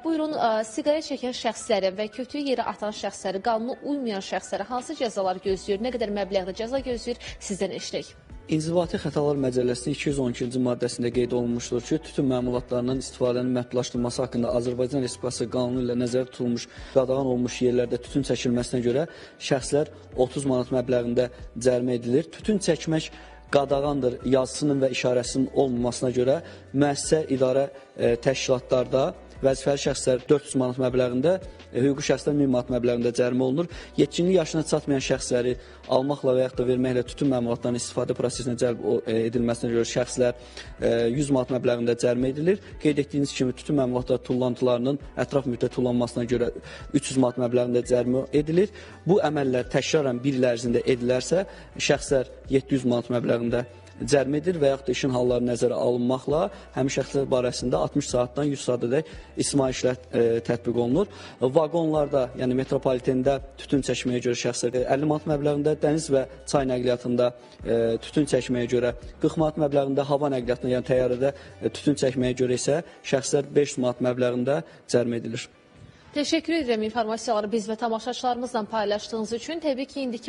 Buyurun, siqaret çəkən şəxsləri və kötüyü yerə atan şəxsləri, qanuna uymayan şəxsləri hansı cəzalar gözləyir, nə qədər məbləğdə cəza gözləyir, sizdən eşitək. İnzibati Xətalar Məcəlləsinin 212-ci maddəsində qeyd olunmuşdur ki, tütün məmulatlarından istifadənin məhdudlaşdırılması haqqında Azərbaycan Respublikası qanunu ilə nəzərdə tutulmuş, qadağan olmuş yerlərdə tütün çəkilməsinə görə şəxslər 30 manat məbləğində cərimə edilir. Tütün çəkmək qadağandır yazısının və işarəsinin olmamasına görə müəssisə, idarə təşkilatlarda vəzifəli şəxslər 400 manat məbləğində, hüquqi şəxslər 1000 manat məbləğində cərimə olunur. Yetkinlik yaşına çatmayan şəxsləri almaqla və yaxud da verməklə tütün məmulatlarının istifadə prosesinə cəlb edilməsinə görə şəxslər 100 manat məbləğində cərimə edilir. Qeyd etdiyiniz kimi tütün məmulatları tullantılarının ətraf müddət tullanmasına görə 300 manat məbləğində cərimə edilir. Bu əməllər təkrarən bir il ərzində edilərsə, şəxslər 700 manat məbləğində cərimə edilir və yaxud da işin halları nəzərə alınmaqla həmin şəxslər barəsində 60 saatdan 100 saatədək istismar işlər tətbiq olunur. Vaqonlarda, yəni metropolitenda tütün çəkməyə görə şəxslər 50 manat məbləğində, dəniz və çay nəqliyyatında tütün çəkməyə görə 40 manat məbləğində, hava nəqliyyatında, yəni təyyarədə tütün çəkməyə görə isə şəxslər 500 manat məbləğində cərimə edilir. Təşəkkür edirəm informasiyaları biz və tamaşaçılarımızla paylaşdığınız üçün. Təbii ki, indiki